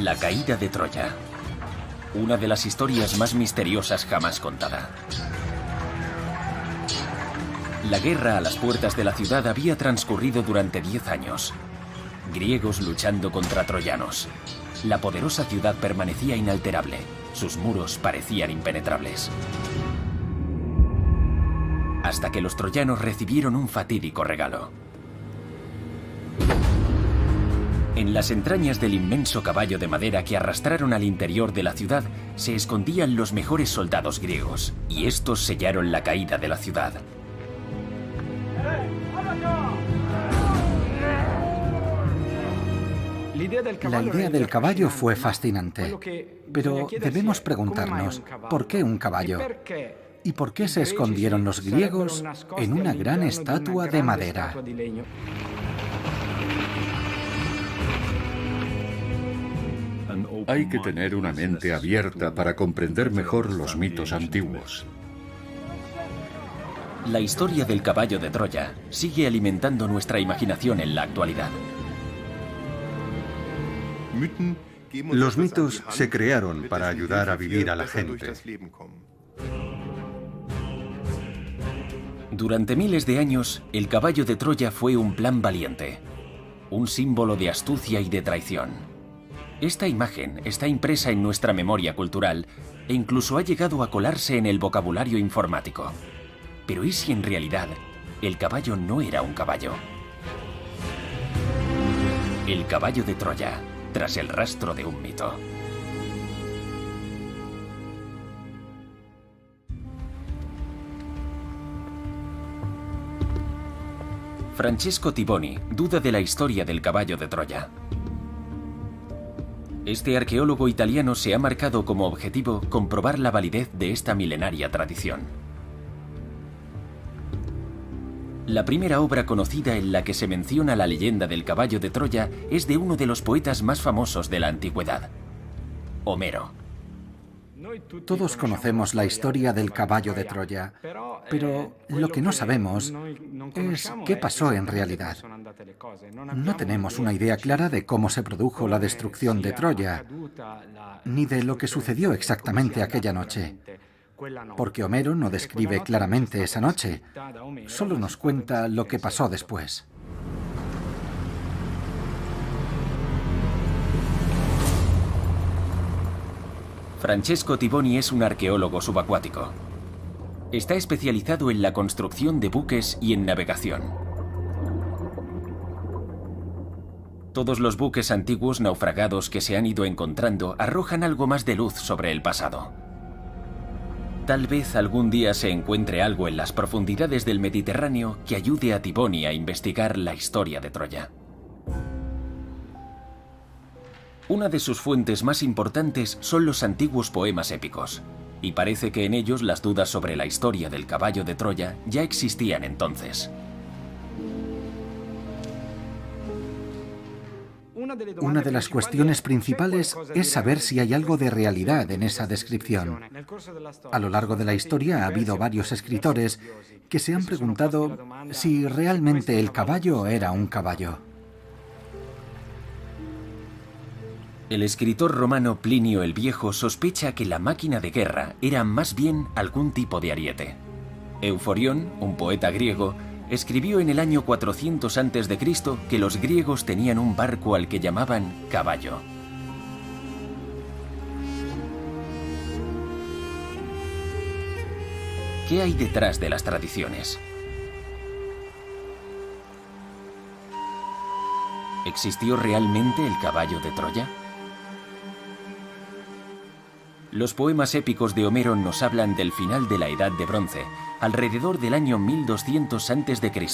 La caída de Troya. Una de las historias más misteriosas jamás contada. La guerra a las puertas de la ciudad había transcurrido durante 10 años. Griegos luchando contra troyanos. La poderosa ciudad permanecía inalterable. Sus muros parecían impenetrables. Hasta que los troyanos recibieron un fatídico regalo. En las entrañas del inmenso caballo de madera que arrastraron al interior de la ciudad se escondían los mejores soldados griegos, y estos sellaron la caída de la ciudad. La idea del caballo fue fascinante, pero debemos preguntarnos, ¿por qué un caballo? ¿Y por qué se escondieron los griegos en una gran estatua de madera? Hay que tener una mente abierta para comprender mejor los mitos antiguos. La historia del caballo de Troya sigue alimentando nuestra imaginación en la actualidad. Los mitos se crearon para ayudar a vivir a la gente. Durante miles de años, el caballo de Troya fue un plan valiente, un símbolo de astucia y de traición. Esta imagen está impresa en nuestra memoria cultural e incluso ha llegado a colarse en el vocabulario informático. Pero ¿y si en realidad el caballo no era un caballo? El caballo de Troya, tras el rastro de un mito. Francesco Tiboni duda de la historia del caballo de Troya. Este arqueólogo italiano se ha marcado como objetivo comprobar la validez de esta milenaria tradición. La primera obra conocida en la que se menciona la leyenda del caballo de Troya es de uno de los poetas más famosos de la antigüedad, Homero. Todos conocemos la historia del caballo de Troya, pero lo que no sabemos es qué pasó en realidad. No tenemos una idea clara de cómo se produjo la destrucción de Troya, ni de lo que sucedió exactamente aquella noche. Porque Homero no describe claramente esa noche, solo nos cuenta lo que pasó después. Francesco Tiboni es un arqueólogo subacuático. Está especializado en la construcción de buques y en navegación. Todos los buques antiguos naufragados que se han ido encontrando arrojan algo más de luz sobre el pasado. Tal vez algún día se encuentre algo en las profundidades del Mediterráneo que ayude a Tiboni a investigar la historia de Troya. Una de sus fuentes más importantes son los antiguos poemas épicos, y parece que en ellos las dudas sobre la historia del caballo de Troya ya existían entonces. Una de las cuestiones principales es saber si hay algo de realidad en esa descripción. A lo largo de la historia ha habido varios escritores que se han preguntado si realmente el caballo era un caballo. El escritor romano Plinio el Viejo sospecha que la máquina de guerra era más bien algún tipo de ariete. Euforión, un poeta griego, escribió en el año 400 a.C. que los griegos tenían un barco al que llamaban caballo. ¿Qué hay detrás de las tradiciones? ¿Existió realmente el caballo de Troya? Los poemas épicos de Homero nos hablan del final de la Edad de Bronce, alrededor del año 1200 a.C.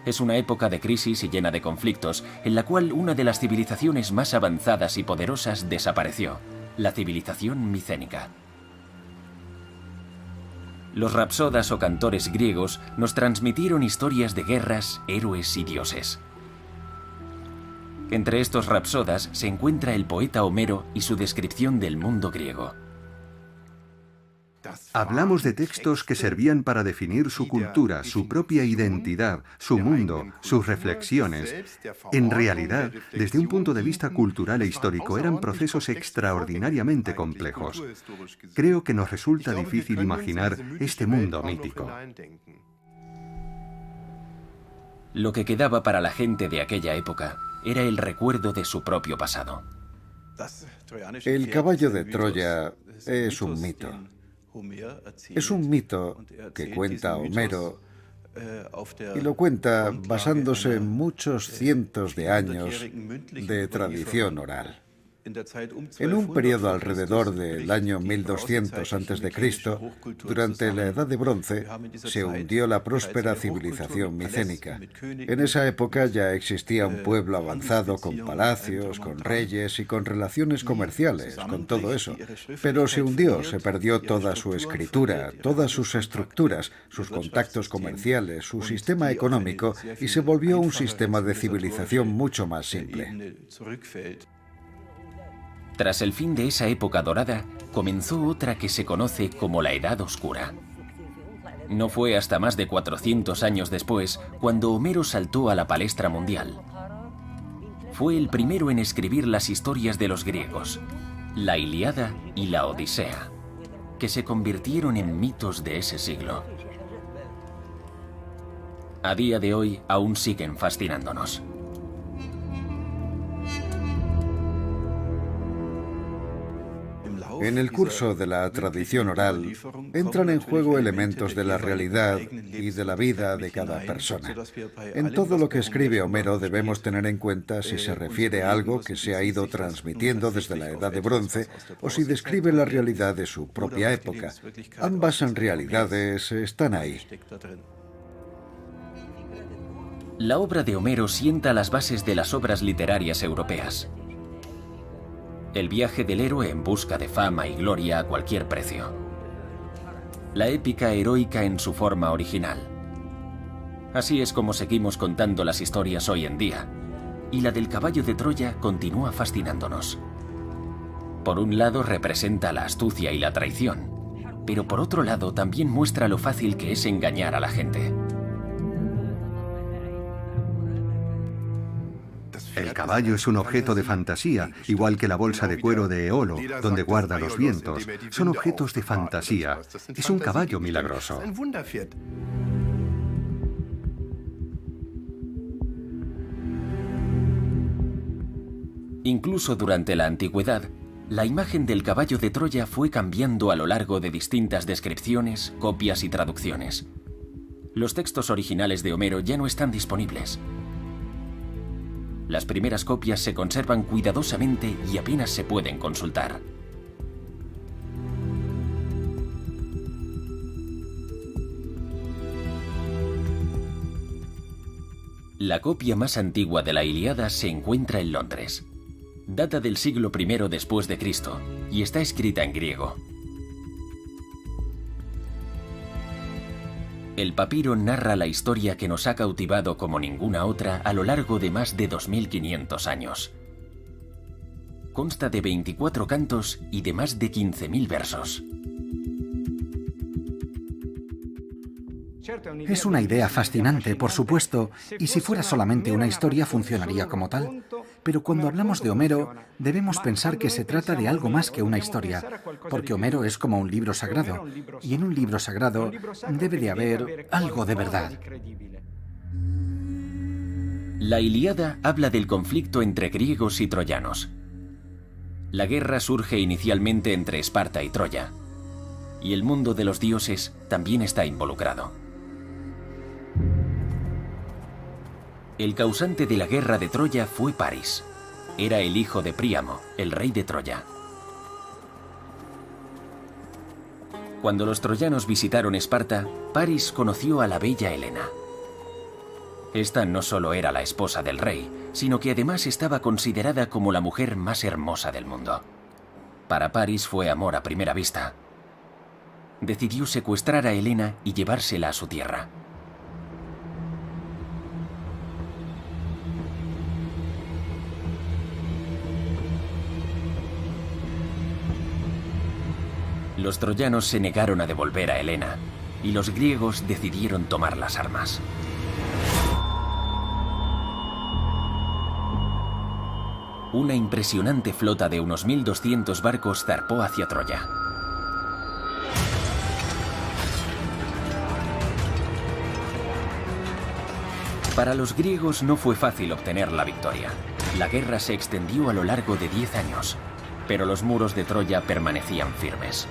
Es una época de crisis y llena de conflictos, en la cual una de las civilizaciones más avanzadas y poderosas desapareció, la civilización micénica. Los rapsodas o cantores griegos nos transmitieron historias de guerras, héroes y dioses. Entre estos rapsodas se encuentra el poeta Homero y su descripción del mundo griego. Hablamos de textos que servían para definir su cultura, su propia identidad, su mundo, sus reflexiones. En realidad, desde un punto de vista cultural e histórico, eran procesos extraordinariamente complejos. Creo que nos resulta difícil imaginar este mundo mítico. Lo que quedaba para la gente de aquella época era el recuerdo de su propio pasado. El caballo de Troya es un mito. Es un mito que cuenta Homero y lo cuenta basándose en muchos cientos de años de tradición oral. En un periodo alrededor del año 1200 a.C., durante la Edad de Bronce, se hundió la próspera civilización micénica. En esa época ya existía un pueblo avanzado con palacios, con reyes y con relaciones comerciales, con todo eso. Pero se hundió, se perdió toda su escritura, todas sus estructuras, sus contactos comerciales, su sistema económico y se volvió un sistema de civilización mucho más simple. Tras el fin de esa época dorada, comenzó otra que se conoce como la Edad Oscura. No fue hasta más de 400 años después cuando Homero saltó a la palestra mundial. Fue el primero en escribir las historias de los griegos, la Ilíada y la Odisea, que se convirtieron en mitos de ese siglo. A día de hoy aún siguen fascinándonos. En el curso de la tradición oral entran en juego elementos de la realidad y de la vida de cada persona. En todo lo que escribe Homero debemos tener en cuenta si se refiere a algo que se ha ido transmitiendo desde la Edad de Bronce o si describe la realidad de su propia época. Ambas realidades están ahí. La obra de Homero sienta las bases de las obras literarias europeas. El viaje del héroe en busca de fama y gloria a cualquier precio. La épica heroica en su forma original. Así es como seguimos contando las historias hoy en día, y la del caballo de Troya continúa fascinándonos. Por un lado representa la astucia y la traición, pero por otro lado también muestra lo fácil que es engañar a la gente. El caballo es un objeto de fantasía, igual que la bolsa de cuero de Eolo, donde guarda los vientos. Son objetos de fantasía. Es un caballo milagroso. Incluso durante la antigüedad, la imagen del caballo de Troya fue cambiando a lo largo de distintas descripciones, copias y traducciones. Los textos originales de Homero ya no están disponibles. Las primeras copias se conservan cuidadosamente y apenas se pueden consultar. La copia más antigua de la Ilíada se encuentra en Londres. Data del siglo I después de Cristo y está escrita en griego. El papiro narra la historia que nos ha cautivado como ninguna otra a lo largo de más de 2500 años. Consta de 24 cantos y de más de 15.000 versos. Es una idea fascinante, por supuesto, y si fuera solamente una historia funcionaría como tal. Pero cuando hablamos de Homero, debemos pensar que se trata de algo más que una historia, porque Homero es como un libro sagrado, y en un libro sagrado debe de haber algo de verdad. La Ilíada habla del conflicto entre griegos y troyanos. La guerra surge inicialmente entre Esparta y Troya, y el mundo de los dioses también está involucrado. El causante de la guerra de Troya fue París. Era el hijo de Príamo, el rey de Troya. Cuando los troyanos visitaron Esparta, París conoció a la bella Helena. Esta no solo era la esposa del rey, sino que además estaba considerada como la mujer más hermosa del mundo. Para París fue amor a primera vista. Decidió secuestrar a Helena y llevársela a su tierra. Los troyanos se negaron a devolver a Helena y los griegos decidieron tomar las armas. Una impresionante flota de unos 1.200 barcos zarpó hacia Troya. Para los griegos no fue fácil obtener la victoria. La guerra se extendió a lo largo de 10 años, pero los muros de Troya permanecían firmes.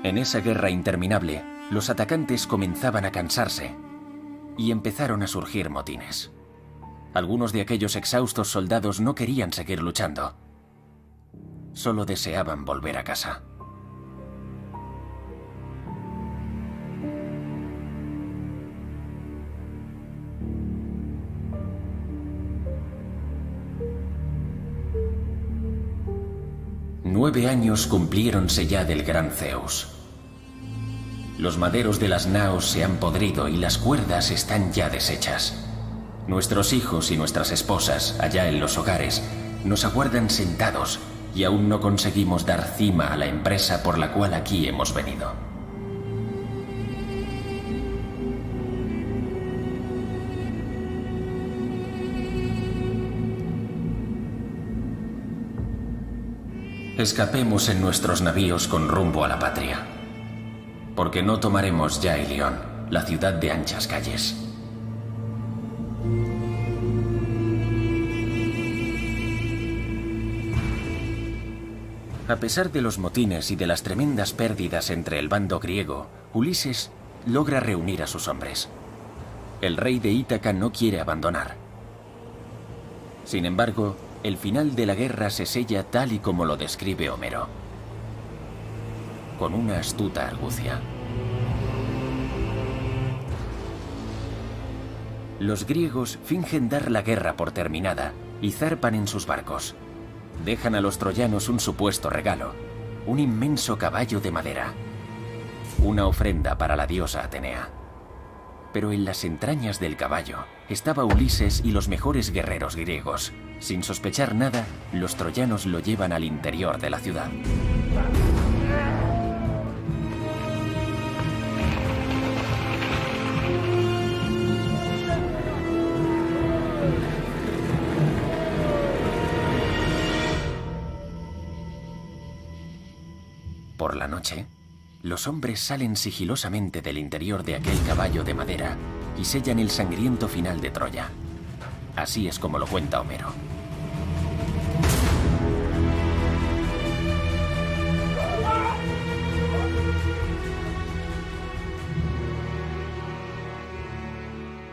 En esa guerra interminable, los atacantes comenzaban a cansarse y empezaron a surgir motines. Algunos de aquellos exhaustos soldados no querían seguir luchando. Solo deseaban volver a casa. Nueve años cumpliéronse ya del gran Zeus. Los maderos de las naos se han podrido y las cuerdas están ya deshechas. Nuestros hijos y nuestras esposas, allá en los hogares, nos aguardan sentados y aún no conseguimos dar cima a la empresa por la cual aquí hemos venido. Escapemos en nuestros navíos con rumbo a la patria, porque no tomaremos ya Ilión, la ciudad de anchas calles. A pesar de los motines y de las tremendas pérdidas entre el bando griego, Ulises logra reunir a sus hombres. El rey de Ítaca no quiere abandonar. Sin embargo, el final de la guerra se sella tal y como lo describe Homero, con una astuta argucia. Los griegos fingen dar la guerra por terminada y zarpan en sus barcos. Dejan a los troyanos un supuesto regalo, un inmenso caballo de madera, una ofrenda para la diosa Atenea. Pero en las entrañas del caballo estaba Ulises y los mejores guerreros griegos. Sin sospechar nada, los troyanos lo llevan al interior de la ciudad. Por la noche, los hombres salen sigilosamente del interior de aquel caballo de madera y sellan el sangriento final de Troya. Así es como lo cuenta Homero.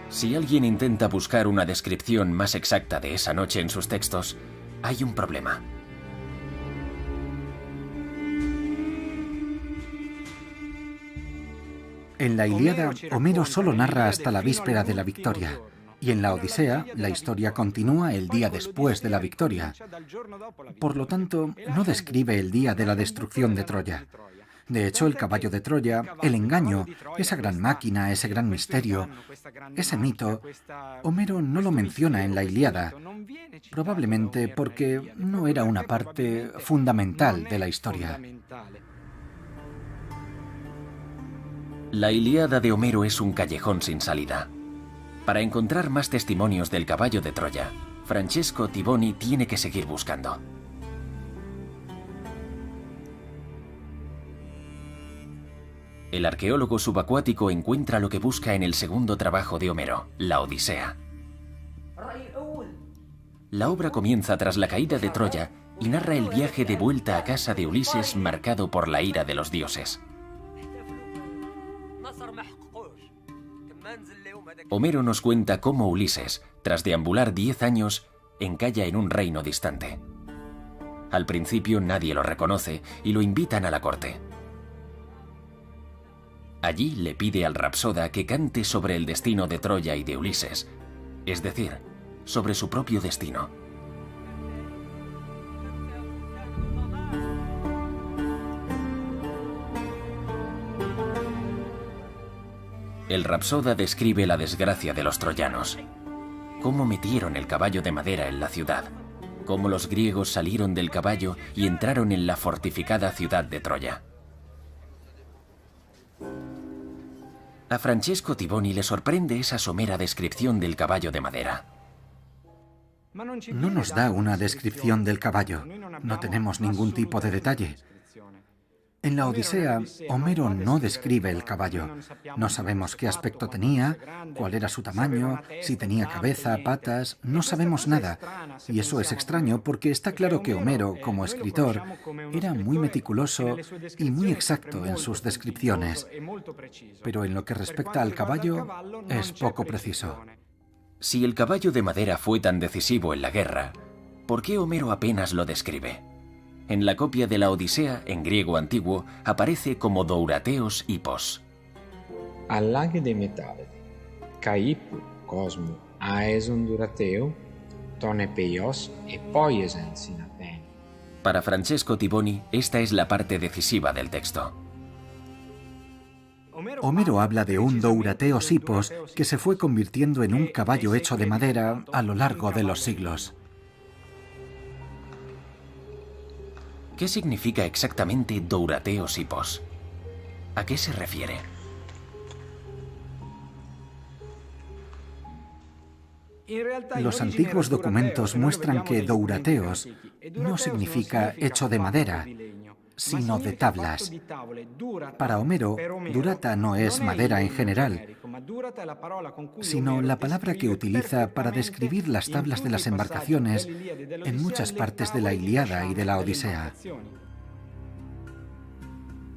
Si alguien intenta buscar una descripción más exacta de esa noche en sus textos, hay un problema. En la Ilíada, Homero solo narra hasta la víspera de la victoria, y en la Odisea, la historia continúa el día después de la victoria. Por lo tanto, no describe el día de la destrucción de Troya. De hecho, el caballo de Troya, el engaño, esa gran máquina, ese gran misterio, ese mito, Homero no lo menciona en la Ilíada, probablemente porque no era una parte fundamental de la historia. La Ilíada de Homero es un callejón sin salida. Para encontrar más testimonios del caballo de Troya, Francesco Tiboni tiene que seguir buscando. El arqueólogo subacuático encuentra lo que busca en el segundo trabajo de Homero, la Odisea. La obra comienza tras la caída de Troya y narra el viaje de vuelta a casa de Ulises marcado por la ira de los dioses. Homero nos cuenta cómo Ulises, tras deambular 10 años, encalla en un reino distante. Al principio nadie lo reconoce y lo invitan a la corte. Allí le pide al rapsoda que cante sobre el destino de Troya y de Ulises, es decir, sobre su propio destino. El rapsoda describe la desgracia de los troyanos. cómo metieron el caballo de madera en la ciudad, cómo los griegos salieron del caballo y entraron en la fortificada ciudad de Troya. A Francesco Tiboni le sorprende esa somera descripción del caballo de madera. No nos da una descripción del caballo, no tenemos ningún tipo de detalle. En la Odisea, Homero no describe el caballo. No sabemos qué aspecto tenía, cuál era su tamaño, si tenía cabeza, patas, no sabemos nada. Y eso es extraño porque está claro que Homero, como escritor, era muy meticuloso y muy exacto en sus descripciones. Pero en lo que respecta al caballo, es poco preciso. Si el caballo de madera fue tan decisivo en la guerra, ¿por qué Homero apenas lo describe? En la copia de la Odisea, en griego antiguo, aparece como Dourateos Hippos. All'aghi dei metalli, Caipu, Cosmo, Aeson Durateo, Tonepeios e Poiesen Sinaten. Para Francesco Tiboni, esta es la parte decisiva del texto. Homero habla de un Dourateos Hippos que se fue convirtiendo en un caballo hecho de madera a lo largo de los siglos. ¿Qué significa exactamente Dourateos Hippos? ¿A qué se refiere? Los antiguos documentos muestran que Dourateos no significa hecho de madera, sino de tablas. Para Homero, durata no es madera en general, sino la palabra que utiliza para describir las tablas de las embarcaciones en muchas partes de la Ilíada y de la Odisea.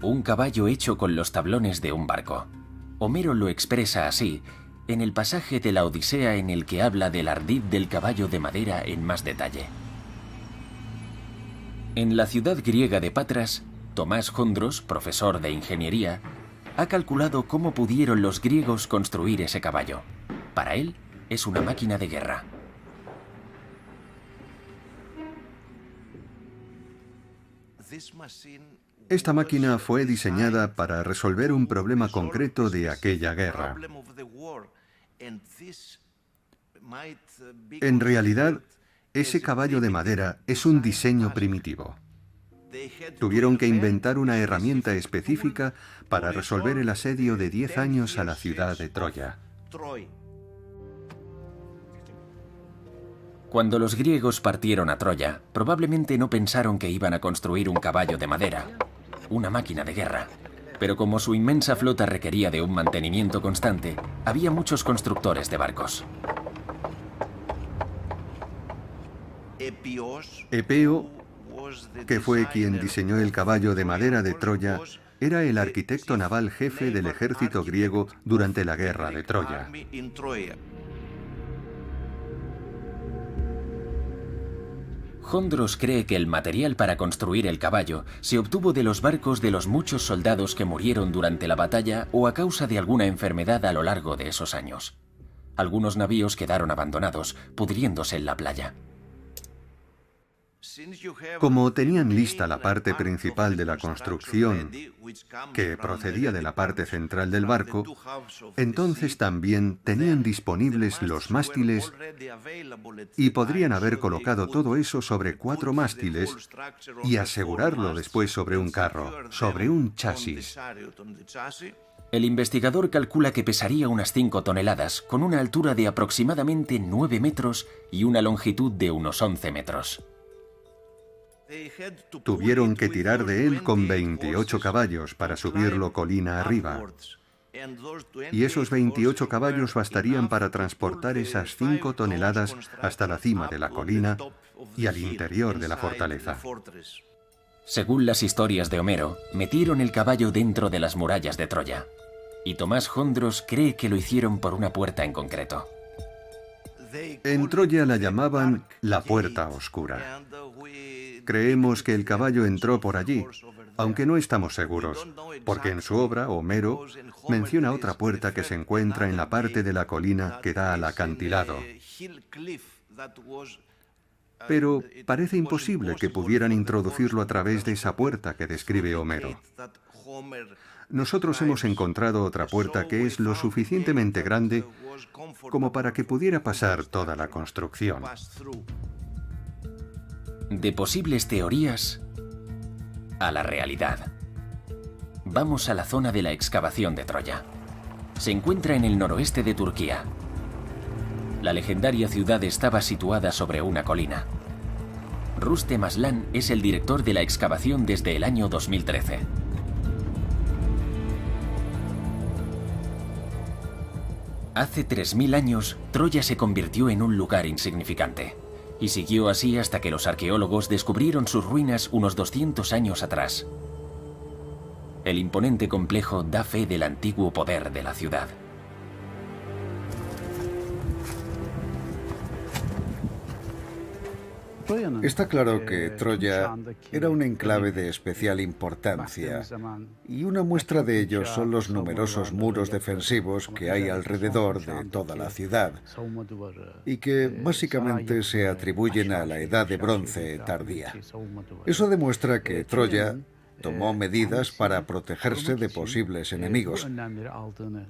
Un caballo hecho con los tablones de un barco. Homero lo expresa así en el pasaje de la Odisea en el que habla del ardid del caballo de madera en más detalle. En la ciudad griega de Patras, Tomás Jondros, profesor de ingeniería, ha calculado cómo pudieron los griegos construir ese caballo. Para él, es una máquina de guerra. Esta máquina fue diseñada para resolver un problema concreto de aquella guerra. En realidad, ese caballo de madera es un diseño primitivo. Tuvieron que inventar una herramienta específica para resolver el asedio de 10 años a la ciudad de Troya. Cuando los griegos partieron a Troya, probablemente no pensaron que iban a construir un caballo de madera, una máquina de guerra. Pero como su inmensa flota requería de un mantenimiento constante, había muchos constructores de barcos. Epeo, que fue quien diseñó el caballo de madera de Troya, era el arquitecto naval jefe del ejército griego durante la guerra de Troya. Jondros cree que el material para construir el caballo se obtuvo de los barcos de los muchos soldados que murieron durante la batalla o a causa de alguna enfermedad a lo largo de esos años. Algunos navíos quedaron abandonados, pudriéndose en la playa. Como tenían lista la parte principal de la construcción, que procedía de la parte central del barco, entonces también tenían disponibles los mástiles y podrían haber colocado todo eso sobre 4 mástiles y asegurarlo después sobre un carro, sobre un chasis. El investigador calcula que pesaría unas 5 toneladas, con una altura de aproximadamente 9 metros y una longitud de unos 11 metros. Tuvieron que tirar de él con 28 caballos para subirlo colina arriba. Y esos 28 caballos bastarían para transportar esas 5 toneladas hasta la cima de la colina y al interior de la fortaleza. Según las historias de Homero, metieron el caballo dentro de las murallas de Troya. Y Tomás Jondros cree que lo hicieron por una puerta en concreto. En Troya la llamaban la Puerta Oscura. Creemos que el caballo entró por allí, aunque no estamos seguros, porque en su obra, Homero menciona otra puerta que se encuentra en la parte de la colina que da al acantilado. Pero parece imposible que pudieran introducirlo a través de esa puerta que describe Homero. nosotros hemos encontrado otra puerta que es lo suficientemente grande como para que pudiera pasar toda la construcción. De posibles teorías a la realidad. Vamos a la zona de la excavación de Troya. Se encuentra en el noroeste de Turquía. La legendaria ciudad estaba situada sobre una colina. Rustem Aslan es el director de la excavación desde el año 2013. Hace 3000 años, Troya se convirtió en un lugar insignificante. Y siguió así hasta que los arqueólogos descubrieron sus ruinas unos 200 años atrás. El imponente complejo da fe del antiguo poder de la ciudad. Está claro que Troya era un enclave de especial importancia, y una muestra de ello son los numerosos muros defensivos que hay alrededor de toda la ciudad, y que básicamente se atribuyen a la Edad de Bronce tardía. Eso demuestra que Troya tomó medidas para protegerse de posibles enemigos.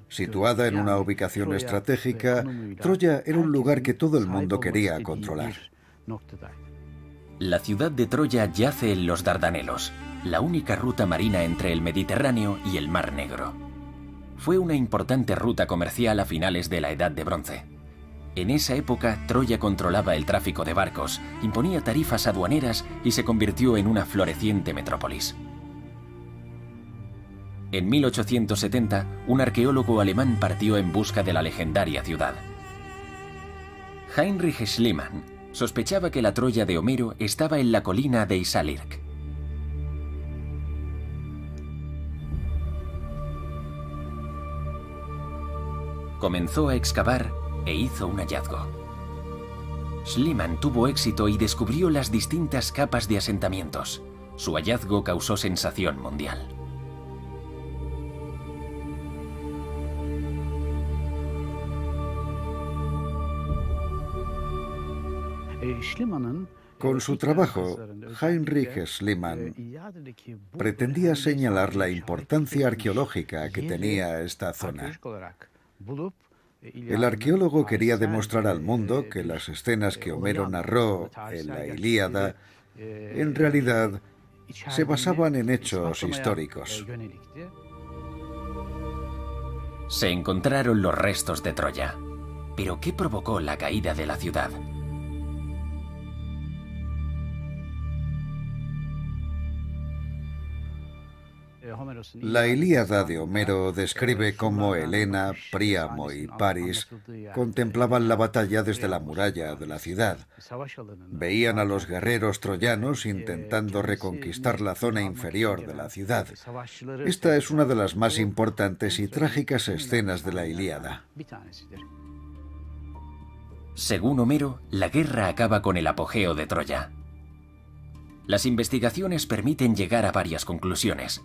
Situada en una ubicación estratégica, Troya era un lugar que todo el mundo quería controlar. La ciudad de Troya yace en los Dardanelos, la única ruta marina entre el Mediterráneo y el Mar Negro. Fue una importante ruta comercial a finales de la Edad de Bronce. En esa época, Troya controlaba el tráfico de barcos, imponía tarifas aduaneras y se convirtió en una floreciente metrópolis. En 1870, un arqueólogo alemán partió en busca de la legendaria ciudad. Heinrich Schliemann sospechaba que la Troya de Homero estaba en la colina de Isalirk. Comenzó a excavar e hizo un hallazgo. Schliemann tuvo éxito y descubrió las distintas capas de asentamientos. Su hallazgo causó sensación mundial. Con su trabajo, Heinrich Schliemann pretendía señalar la importancia arqueológica que tenía esta zona. El arqueólogo quería demostrar al mundo que las escenas que Homero narró en la Ilíada, en realidad, se basaban en hechos históricos. Se encontraron los restos de Troya. ¿Pero qué provocó la caída de la ciudad? La Ilíada de Homero describe cómo Helena, Príamo y Paris contemplaban la batalla desde la muralla de la ciudad. Veían a los guerreros troyanos intentando reconquistar la zona inferior de la ciudad. Esta es una de las más importantes y trágicas escenas de la Ilíada. Según Homero, la guerra acaba con el apogeo de Troya. Las investigaciones permiten llegar a varias conclusiones.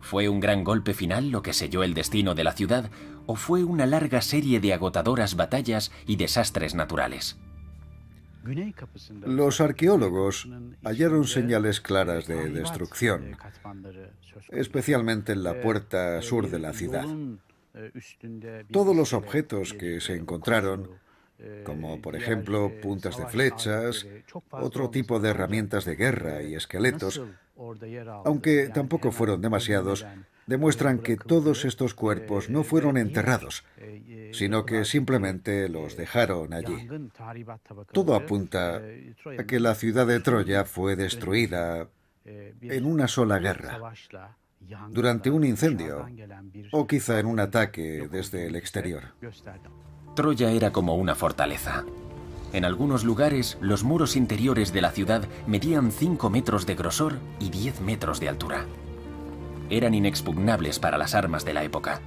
¿Fue un gran golpe final lo que selló el destino de la ciudad o fue una larga serie de agotadoras batallas y desastres naturales? Los arqueólogos hallaron señales claras de destrucción, especialmente en la puerta sur de la ciudad. Todos los objetos que se encontraron, como por ejemplo puntas de flechas, otro tipo de herramientas de guerra y esqueletos, aunque tampoco fueron demasiados, demuestran que todos estos cuerpos no fueron enterrados, sino que simplemente los dejaron allí. Todo apunta a que la ciudad de Troya fue destruida en una sola guerra, durante un incendio, o quizá en un ataque desde el exterior. Troya era como una fortaleza. En algunos lugares, los muros interiores de la ciudad medían 5 metros de grosor y 10 metros de altura. Eran inexpugnables para las armas de la época.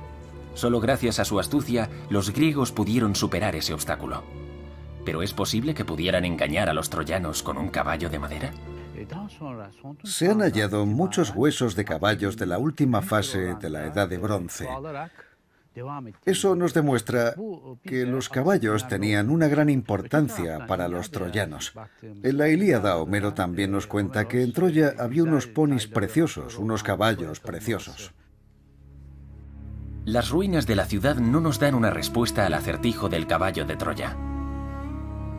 Solo gracias a su astucia, los griegos pudieron superar ese obstáculo. ¿Pero es posible que pudieran engañar a los troyanos con un caballo de madera? Se han hallado muchos huesos de caballos de la última fase de la Edad de Bronce. Eso nos demuestra que los caballos tenían una gran importancia para los troyanos. En la Ilíada, Homero también nos cuenta que en Troya había unos ponis preciosos, unos caballos preciosos. Las ruinas de la ciudad no nos dan una respuesta al acertijo del caballo de Troya.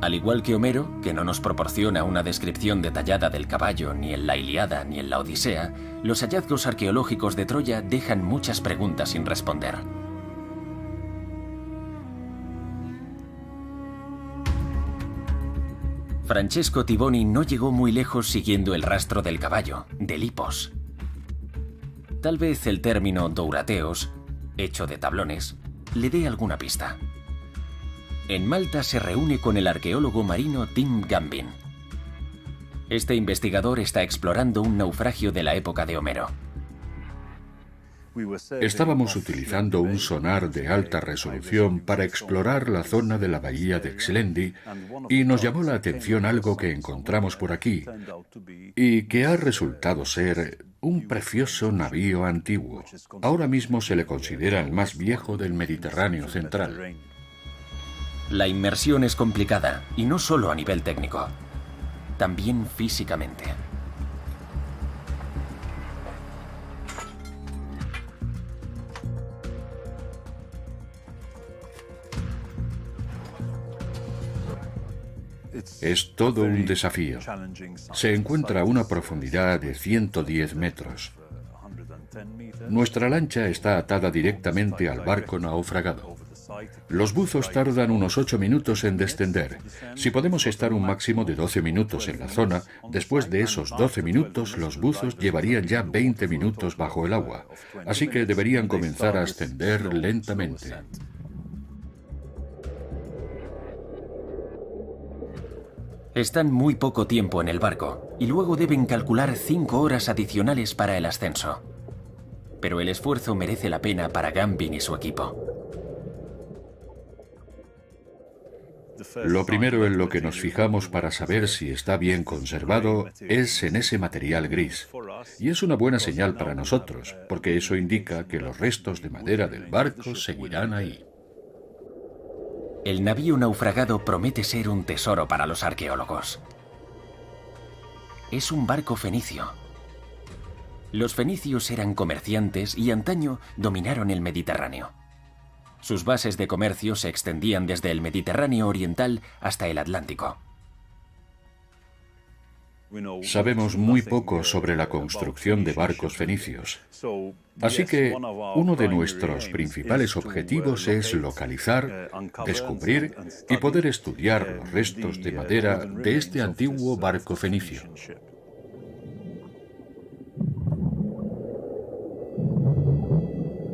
Al igual que Homero, que no nos proporciona una descripción detallada del caballo ni en la Ilíada ni en la Odisea, los hallazgos arqueológicos de Troya dejan muchas preguntas sin responder. Francesco Tivoni no llegó muy lejos siguiendo el rastro del caballo, de Lipos. Tal vez el término dourateos, hecho de tablones, le dé alguna pista. En Malta se reúne con el arqueólogo marino Tim Gambin. Este investigador está explorando un naufragio de la época de Homero. Estábamos utilizando un sonar de alta resolución para explorar la zona de la bahía de Xlendi y nos llamó la atención algo que encontramos por aquí y que ha resultado ser un precioso navío antiguo. Ahora mismo se le considera el más viejo del Mediterráneo central. La inmersión es complicada, y no solo a nivel técnico, también físicamente. Es todo un desafío. Se encuentra a una profundidad de 110 metros. Nuestra lancha está atada directamente al barco naufragado. Los buzos tardan unos 8 minutos en descender. Si podemos estar un máximo de 12 minutos en la zona, después de esos 12 minutos los buzos llevarían ya 20 minutos bajo el agua, así que deberían comenzar a ascender lentamente. Están muy poco tiempo en el barco y luego deben calcular 5 horas adicionales para el ascenso. Pero el esfuerzo merece la pena para Gambin y su equipo. Lo primero en lo que nos fijamos para saber si está bien conservado es en ese material gris. Y es una buena señal para nosotros, porque eso indica que los restos de madera del barco seguirán ahí. El navío naufragado promete ser un tesoro para los arqueólogos. Es un barco fenicio. Los fenicios eran comerciantes y antaño dominaron el Mediterráneo. Sus bases de comercio se extendían desde el Mediterráneo oriental hasta el Atlántico. Sabemos muy poco sobre la construcción de barcos fenicios. Así que uno de nuestros principales objetivos es localizar, descubrir y poder estudiar los restos de madera de este antiguo barco fenicio.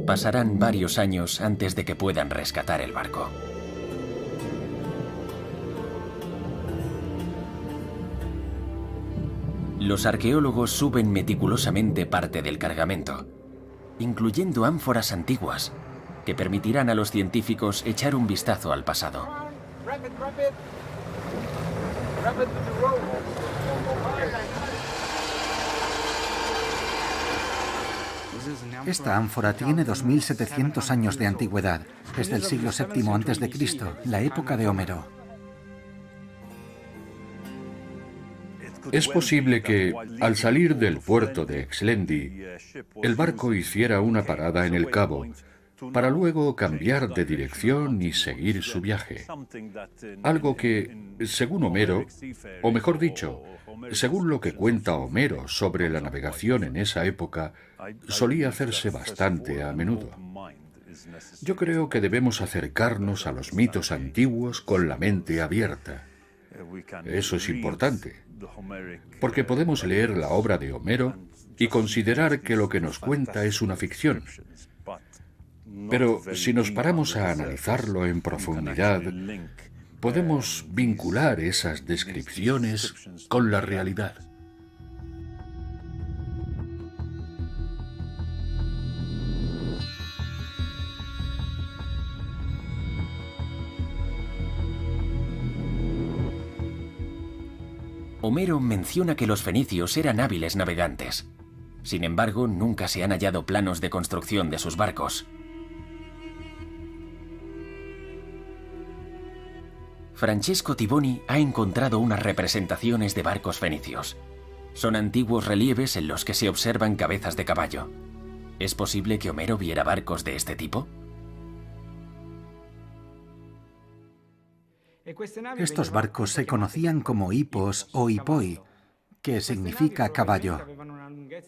Pasarán varios años antes de que puedan rescatar el barco. Los arqueólogos suben meticulosamente parte del cargamento, incluyendo ánforas antiguas, que permitirán a los científicos echar un vistazo al pasado. Esta ánfora tiene 2700 años de antigüedad. Es del siglo VII a.C., la época de Homero. Es posible que, al salir del puerto de Xlendi, el barco hiciera una parada en el cabo, para luego cambiar de dirección y seguir su viaje. Algo que, según Homero, o mejor dicho, según lo que cuenta Homero sobre la navegación en esa época, solía hacerse bastante a menudo. Yo creo que debemos acercarnos a los mitos antiguos con la mente abierta. Eso es importante, porque podemos leer la obra de Homero y considerar que lo que nos cuenta es una ficción. Pero si nos paramos a analizarlo en profundidad, podemos vincular esas descripciones con la realidad. Homero menciona que los fenicios eran hábiles navegantes. Sin embargo, nunca se han hallado planos de construcción de sus barcos. Francesco Tivoni ha encontrado unas representaciones de barcos fenicios. Son antiguos relieves en los que se observan cabezas de caballo. ¿Es posible que Homero viera barcos de este tipo? Estos barcos se conocían como hipos o hipoi, que significa caballo.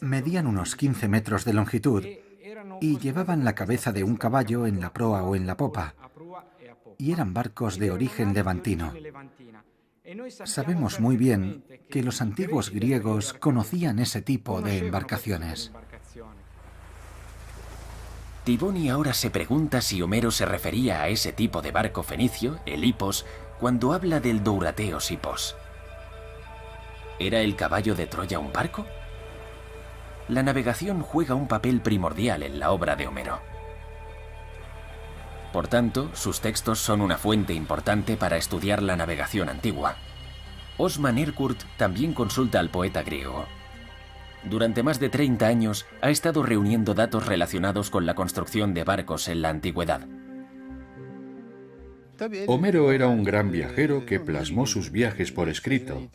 Medían unos 15 metros de longitud y llevaban la cabeza de un caballo en la proa o en la popa, y eran barcos de origen levantino. Sabemos muy bien que los antiguos griegos conocían ese tipo de embarcaciones. Tiboni ahora se pregunta si Homero se refería a ese tipo de barco fenicio, el hipos, cuando habla del Dourateos hipos. ¿Era el caballo de Troya un barco? La navegación juega un papel primordial en la obra de Homero. Por tanto, sus textos son una fuente importante para estudiar la navegación antigua. Osman Erkurt también consulta al poeta griego. Durante más de 30 años ha estado reuniendo datos relacionados con la construcción de barcos en la antigüedad. Homero era un gran viajero que plasmó sus viajes por escrito,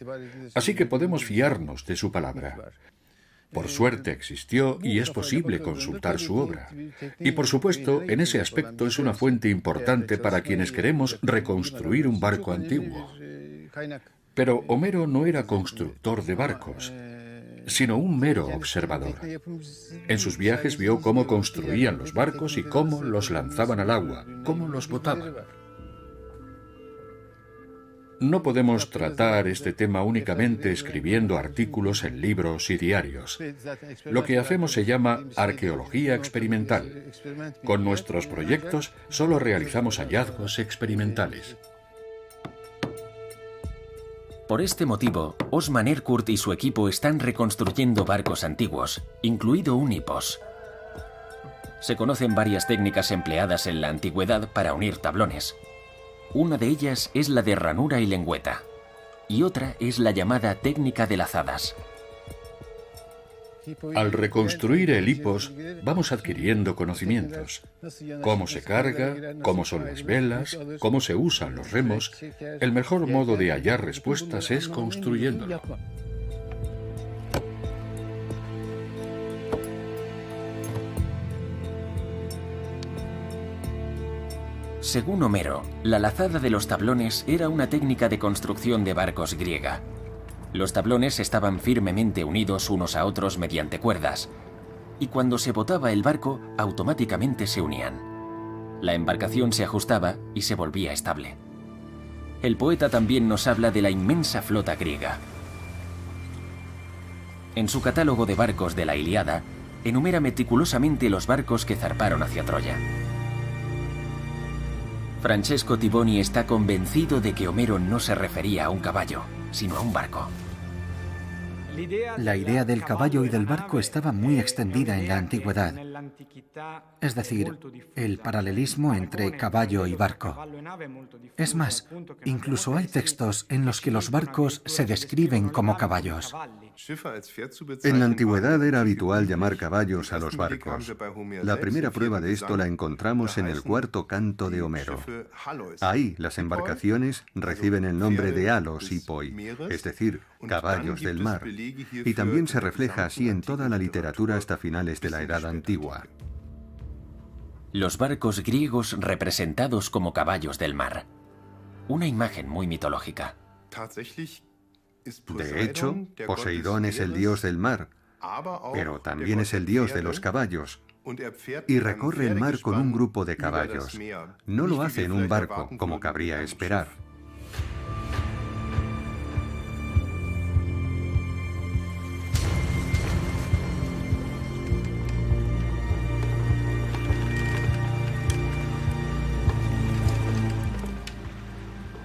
así que podemos fiarnos de su palabra. Por suerte existió y es posible consultar su obra. Y por supuesto, en ese aspecto es una fuente importante para quienes queremos reconstruir un barco antiguo. Pero Homero no era constructor de barcos, sino un mero observador. En sus viajes vio cómo construían los barcos y cómo los lanzaban al agua, cómo los botaban. No podemos tratar este tema únicamente escribiendo artículos en libros y diarios. Lo que hacemos se llama arqueología experimental. Con nuestros proyectos solo realizamos hallazgos experimentales. Por este motivo, Osman Erkurt y su equipo están reconstruyendo barcos antiguos, incluido un hipos. Se conocen varias técnicas empleadas en la antigüedad para unir tablones. Una de ellas es la de ranura y lengüeta, y otra es la llamada técnica de lazadas. Al reconstruir el hipos, vamos adquiriendo conocimientos. Cómo se carga, cómo son las velas, cómo se usan los remos. El mejor modo de hallar respuestas es construyéndolo. Según Homero, la lazada de los tablones era una técnica de construcción de barcos griega. Los tablones estaban firmemente unidos unos a otros mediante cuerdas, y cuando se botaba el barco, automáticamente se unían. La embarcación se ajustaba y se volvía estable. El poeta también nos habla de la inmensa flota griega. En su catálogo de barcos de la Ilíada, enumera meticulosamente los barcos que zarparon hacia Troya. Francesco Tiboni está convencido de que Homero no se refería a un caballo, sino a un barco. La idea del caballo y del barco estaba muy extendida en la antigüedad. Es decir, el paralelismo entre caballo y barco. Es más, incluso hay textos en los que los barcos se describen como caballos. En la antigüedad era habitual llamar caballos a los barcos. La primera prueba de esto la encontramos en el cuarto canto de Homero. Ahí las embarcaciones reciben el nombre de halos hipoi, es decir, caballos del mar, y también se refleja así en toda la literatura hasta finales de la Edad Antigua. Los barcos griegos representados como caballos del mar. Una imagen muy mitológica. De hecho, Poseidón es el dios del mar, pero también es el dios de los caballos, y recorre el mar con un grupo de caballos. No lo hace en un barco, como cabría esperar.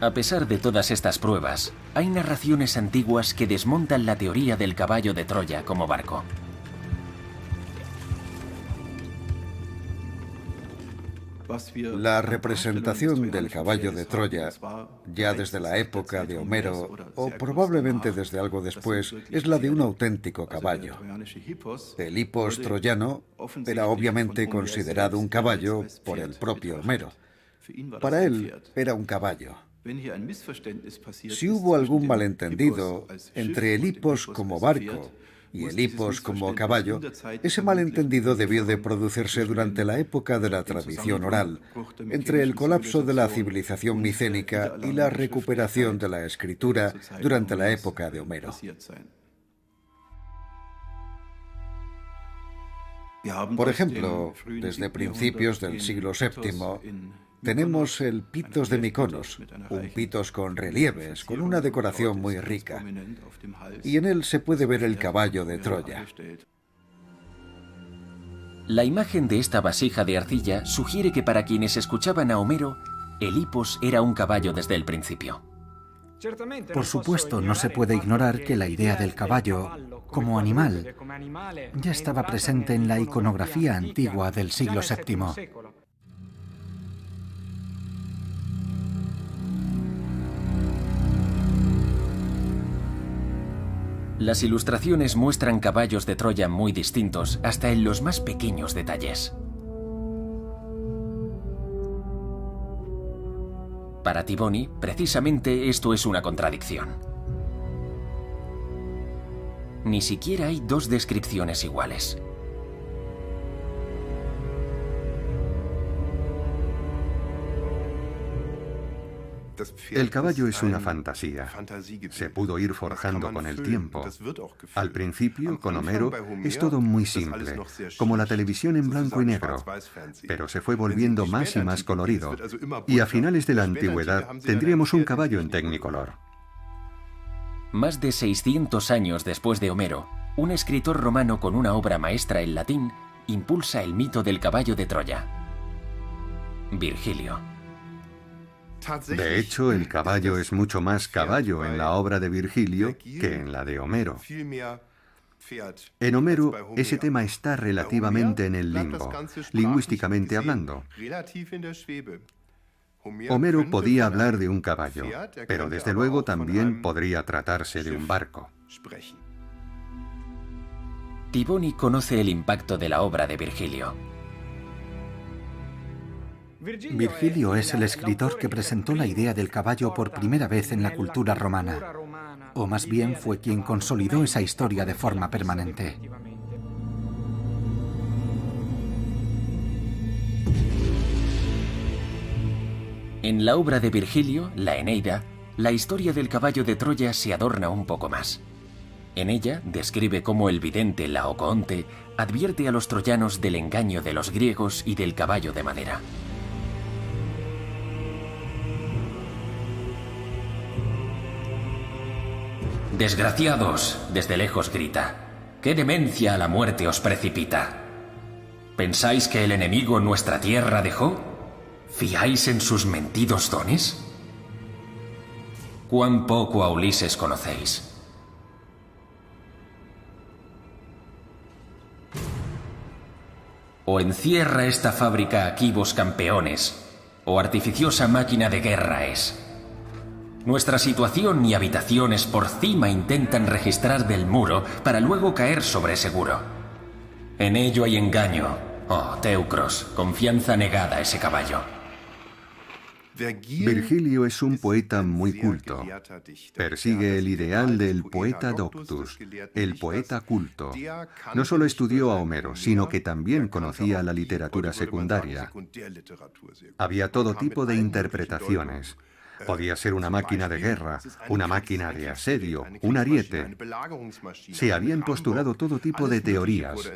A pesar de todas estas pruebas, hay narraciones antiguas que desmontan la teoría del caballo de Troya como barco. La representación del caballo de Troya, ya desde la época de Homero, o probablemente desde algo después, es la de un auténtico caballo. El hipos troyano era obviamente considerado un caballo por el propio Homero. Para él era un caballo. Si hubo algún malentendido entre el hipos como barco y el hipos como caballo, ese malentendido debió de producirse durante la época de la tradición oral, entre el colapso de la civilización micénica y la recuperación de la escritura durante la época de Homero. Por ejemplo, desde principios del siglo VII, tenemos el Pitos de Miconos, un pitos con relieves, con una decoración muy rica, y en él se puede ver el caballo de Troya. La imagen de esta vasija de arcilla sugiere que para quienes escuchaban a Homero, el hipos era un caballo desde el principio. Por supuesto, no se puede ignorar que la idea del caballo como animal ya estaba presente en la iconografía antigua del siglo VII. Las ilustraciones muestran caballos de Troya muy distintos, hasta en los más pequeños detalles. Para Tiboni, precisamente esto es una contradicción. Ni siquiera hay dos descripciones iguales. El caballo es una fantasía. Se pudo ir forjando con el tiempo. Al principio, con Homero, es todo muy simple, como la televisión en blanco y negro, pero se fue volviendo más y más colorido, y a finales de la antigüedad tendríamos un caballo en tecnicolor. Más de 600 años después de Homero, un escritor romano con una obra maestra en latín impulsa el mito del caballo de Troya. Virgilio. De hecho, el caballo es mucho más caballo en la obra de Virgilio que en la de Homero. En Homero, ese tema está relativamente en el limbo, lingüísticamente hablando. Homero podía hablar de un caballo, pero desde luego también podría tratarse de un barco. Tiboni conoce el impacto de la obra de Virgilio. Virgilio es el escritor que presentó la idea del caballo por primera vez en la cultura romana, o más bien fue quien consolidó esa historia de forma permanente. En la obra de Virgilio, la Eneida, la historia del caballo de Troya se adorna un poco más. En ella describe cómo el vidente Laocoonte advierte a los troyanos del engaño de los griegos y del caballo de madera. Desgraciados, desde lejos grita, ¿qué demencia a la muerte os precipita? ¿Pensáis que el enemigo nuestra tierra dejó? ¿Fiáis en sus mentidos dones? ¿Cuán poco a Ulises conocéis? O encierra esta fábrica aquivos campeones, o artificiosa máquina de guerra es. Nuestra situación y habitaciones por cima intentan registrar del muro para luego caer sobre seguro. En ello hay engaño, oh Teucros, confianza negada a ese caballo. Virgilio es un poeta muy culto. Persigue el ideal del poeta doctus, el poeta culto. No solo estudió a Homero, sino que también conocía la literatura secundaria. Había todo tipo de interpretaciones. Podía ser una máquina de guerra, una máquina de asedio, un ariete. Se habían postulado todo tipo de teorías.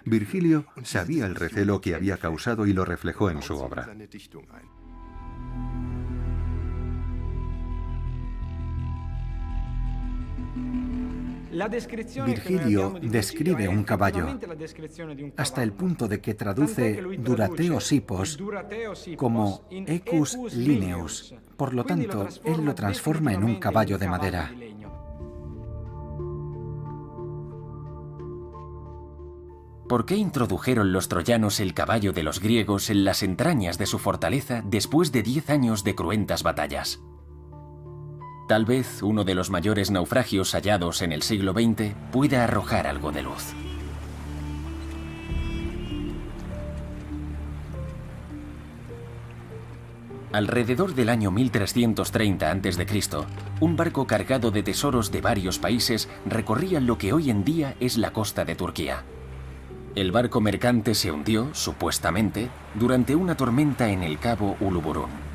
Virgilio sabía el recelo que había causado y lo reflejó en su obra. Virgilio describe un caballo, hasta el punto de que traduce Durateos hippos como Equus lineus. Por lo tanto, él lo transforma en un caballo de madera. ¿Por qué introdujeron los troyanos el caballo de los griegos en las entrañas de su fortaleza después de 10 años de cruentas batallas? Tal vez uno de los mayores naufragios hallados en el siglo XX pueda arrojar algo de luz. Alrededor del año 1330 a.C., un barco cargado de tesoros de varios países recorría lo que hoy en día es la costa de Turquía. El barco mercante se hundió, supuestamente, durante una tormenta en el cabo Uluburun.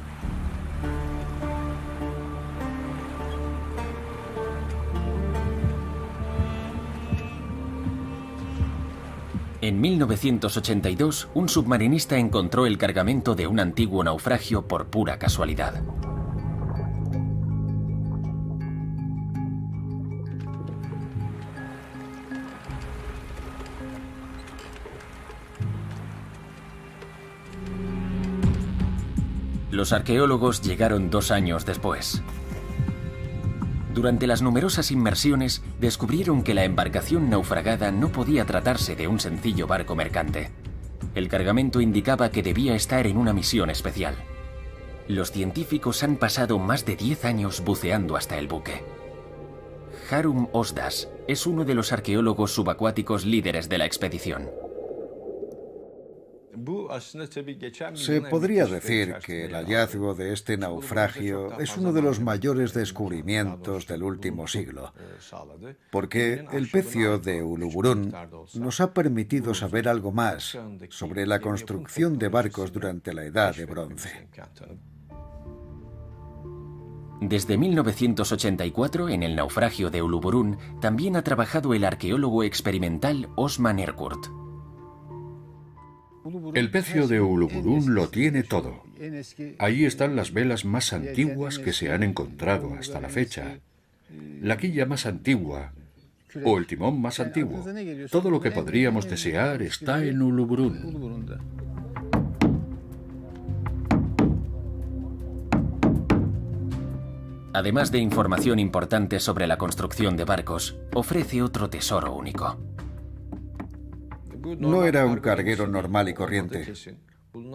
En 1982, un submarinista encontró el cargamento de un antiguo naufragio por pura casualidad. Los arqueólogos llegaron 2 años después. Durante las numerosas inmersiones, descubrieron que la embarcación naufragada no podía tratarse de un sencillo barco mercante. El cargamento indicaba que debía estar en una misión especial. Los científicos han pasado más de 10 años buceando hasta el buque. Harun Osdas es uno de los arqueólogos subacuáticos líderes de la expedición. Se podría decir que el hallazgo de este naufragio es uno de los mayores descubrimientos del último siglo, porque el pecio de Uluburun nos ha permitido saber algo más sobre la construcción de barcos durante la Edad de Bronce. Desde 1984, en el naufragio de Uluburun, también ha trabajado el arqueólogo experimental Osman Erkurt. El pecio de Uluburun lo tiene todo. Ahí están las velas más antiguas que se han encontrado hasta la fecha, la quilla más antigua o el timón más antiguo. Todo lo que podríamos desear está en Uluburun. Además de información importante sobre la construcción de barcos, ofrece otro tesoro único. No era un carguero normal y corriente.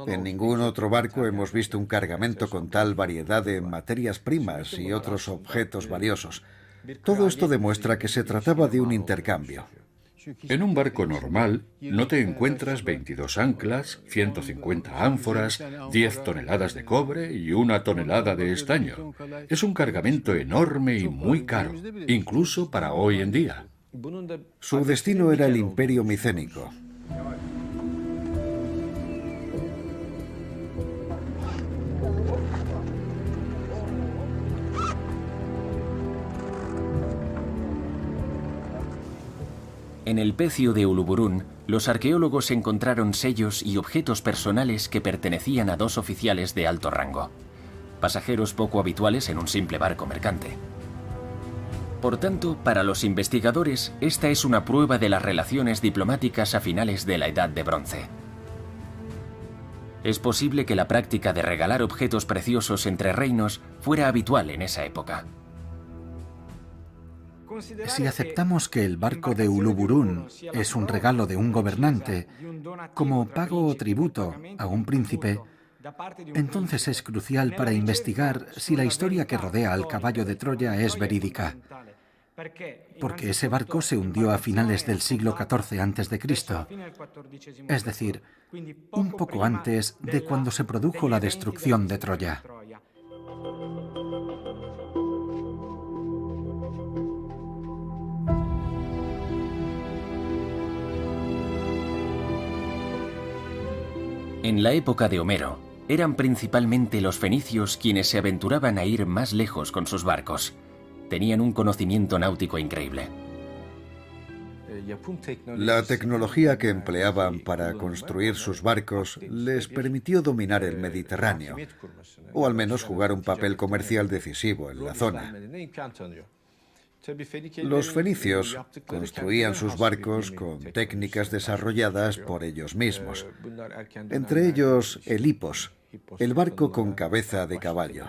En ningún otro barco hemos visto un cargamento con tal variedad de materias primas y otros objetos valiosos. Todo esto demuestra que se trataba de un intercambio. En un barco normal no te encuentras 22 anclas, 150 ánforas, 10 toneladas de cobre y 1 tonelada de estaño. Es un cargamento enorme y muy caro, incluso para hoy en día. Su destino era el Imperio Micénico. En el pecio de Uluburun, los arqueólogos encontraron sellos y objetos personales que pertenecían a 2 oficiales de alto rango, pasajeros poco habituales en un simple barco mercante. Por tanto, para los investigadores, esta es una prueba de las relaciones diplomáticas a finales de la Edad de Bronce. Es posible que la práctica de regalar objetos preciosos entre reinos fuera habitual en esa época. Si aceptamos que el barco de Uluburun es un regalo de un gobernante, como pago o tributo a un príncipe, entonces es crucial para investigar si la historia que rodea al caballo de Troya es verídica, porque ese barco se hundió a finales del siglo XIV a.C., es decir, un poco antes de cuando se produjo la destrucción de Troya. En la época de Homero, eran principalmente los fenicios quienes se aventuraban a ir más lejos con sus barcos. Tenían un conocimiento náutico increíble. La tecnología que empleaban para construir sus barcos les permitió dominar el Mediterráneo, o al menos jugar un papel comercial decisivo en la zona. Los fenicios construían sus barcos con técnicas desarrolladas por ellos mismos, entre ellos el hipos, el barco con cabeza de caballo.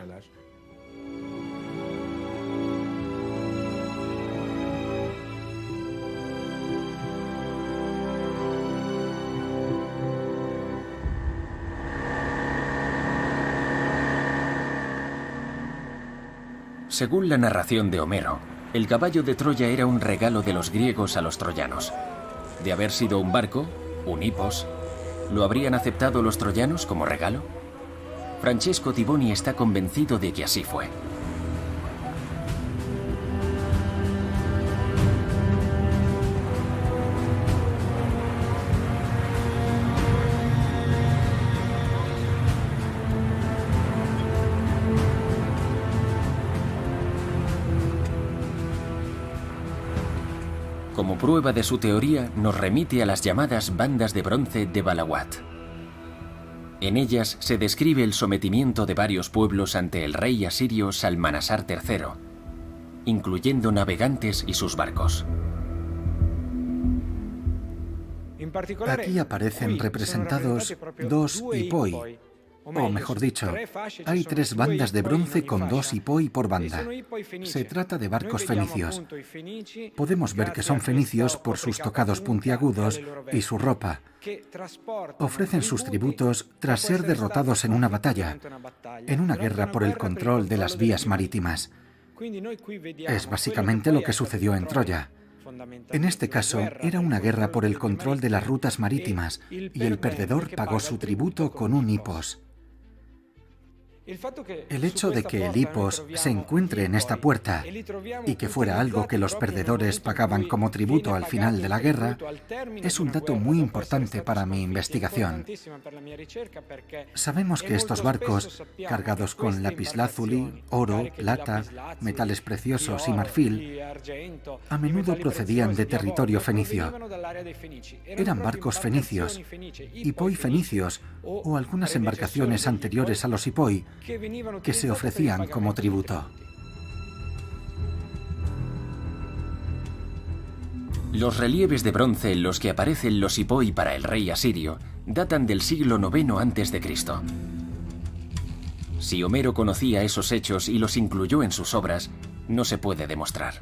Según la narración de Homero, el caballo de Troya era un regalo de los griegos a los troyanos. De haber sido un barco, un hipos, ¿lo habrían aceptado los troyanos como regalo? Francesco Tiboni está convencido de que así fue. Como prueba de su teoría, nos remite a las llamadas bandas de bronce de Balawat. En ellas se describe el sometimiento de varios pueblos ante el rey asirio Salmanasar III, incluyendo navegantes y sus barcos. Aquí aparecen representados dos hippoi, o mejor dicho, hay 3 bandas de bronce con 2 hippoi por banda. Se trata de barcos fenicios. Podemos ver que son fenicios por sus tocados puntiagudos y su ropa. Ofrecen sus tributos tras ser derrotados en una batalla, en una guerra por el control de las vías marítimas. Es básicamente lo que sucedió en Troya. En este caso, era una guerra por el control de las rutas marítimas y el perdedor pagó su tributo con un hipos. El hecho de que el hipos se encuentre en esta puerta y que fuera algo que los perdedores pagaban como tributo al final de la guerra es un dato muy importante para mi investigación. Sabemos que estos barcos, cargados con lapislázuli, oro, plata, metales preciosos y marfil, a menudo procedían de territorio fenicio. Eran barcos fenicios, hippoi fenicios o algunas embarcaciones anteriores a los hippoi que se ofrecían como tributo. Los relieves de bronce en los que aparecen los hippoi para el rey asirio datan del siglo IX a.C. Si Homero conocía esos hechos y los incluyó en sus obras, no se puede demostrar.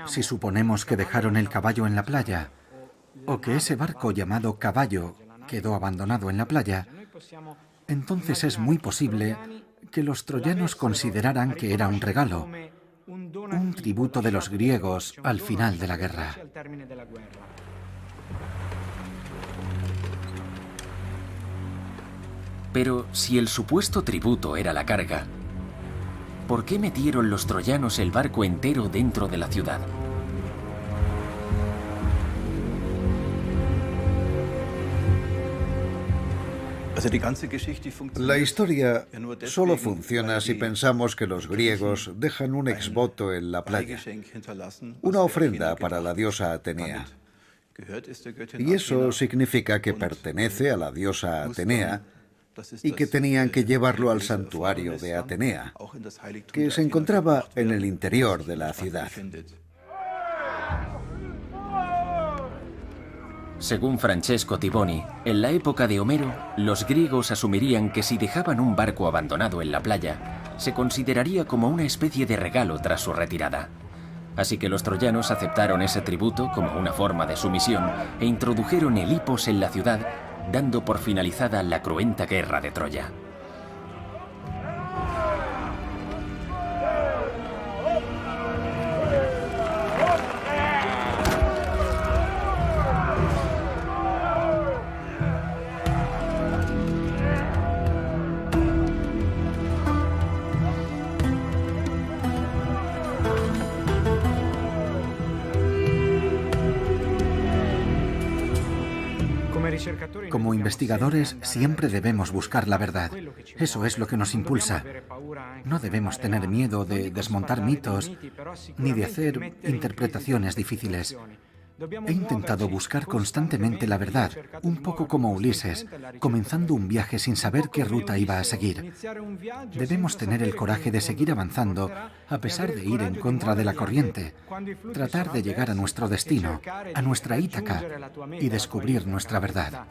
Si suponemos que dejaron el caballo en la playa, o que ese barco llamado Caballo quedó abandonado en la playa, entonces es muy posible que los troyanos consideraran que era un regalo, un tributo de los griegos al final de la guerra. Pero si el supuesto tributo era la carga, ¿por qué metieron los troyanos el barco entero dentro de la ciudad? La historia solo funciona si pensamos que los griegos dejan un exvoto en la playa, una ofrenda para la diosa Atenea. Y eso significa que pertenece a la diosa Atenea y que tenían que llevarlo al santuario de Atenea, que se encontraba en el interior de la ciudad. Según Francesco Tiboni, en la época de Homero, los griegos asumirían que si dejaban un barco abandonado en la playa, se consideraría como una especie de regalo tras su retirada. Así que los troyanos aceptaron ese tributo como una forma de sumisión e introdujeron el hipos en la ciudad, dando por finalizada la cruenta guerra de Troya. Como investigadores siempre debemos buscar la verdad. Eso es lo que nos impulsa. No debemos tener miedo de desmontar mitos ni de hacer interpretaciones difíciles. He intentado buscar constantemente la verdad, un poco como Ulises, comenzando un viaje sin saber qué ruta iba a seguir. Debemos tener el coraje de seguir avanzando a pesar de ir en contra de la corriente, tratar de llegar a nuestro destino, a nuestra Ítaca, y descubrir nuestra verdad.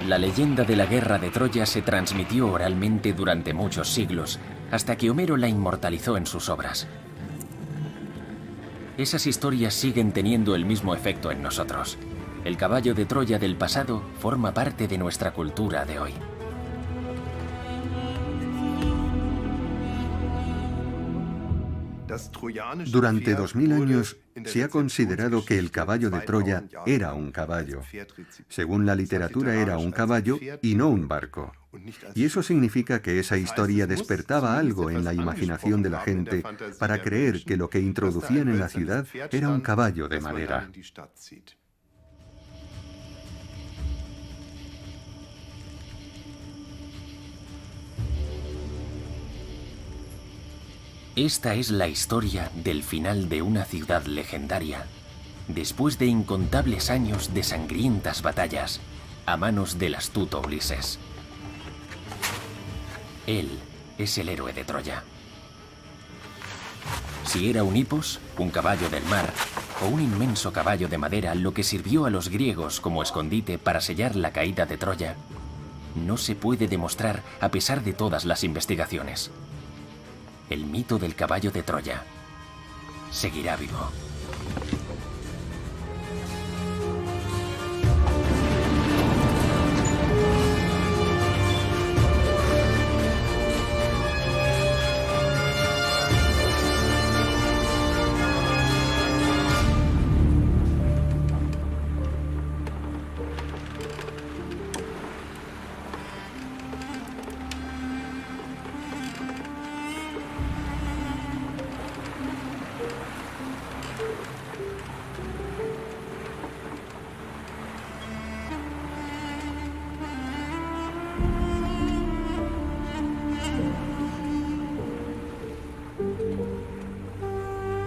La leyenda de la guerra de Troya se transmitió oralmente durante muchos siglos, hasta que Homero la inmortalizó en sus obras. Esas historias siguen teniendo el mismo efecto en nosotros. El caballo de Troya del pasado forma parte de nuestra cultura de hoy. Durante 2000 años se ha considerado que el caballo de Troya era un caballo. Según la literatura era un caballo y no un barco. Y eso significa que esa historia despertaba algo en la imaginación de la gente para creer que lo que introducían en la ciudad era un caballo de madera. Esta es la historia del final de una ciudad legendaria, después de incontables años de sangrientas batallas a manos del astuto Ulises. Él es el héroe de Troya. Si era un hipos, un caballo del mar, o un inmenso caballo de madera lo que sirvió a los griegos como escondite para sellar la caída de Troya, no se puede demostrar a pesar de todas las investigaciones. El mito del caballo de Troya seguirá vivo.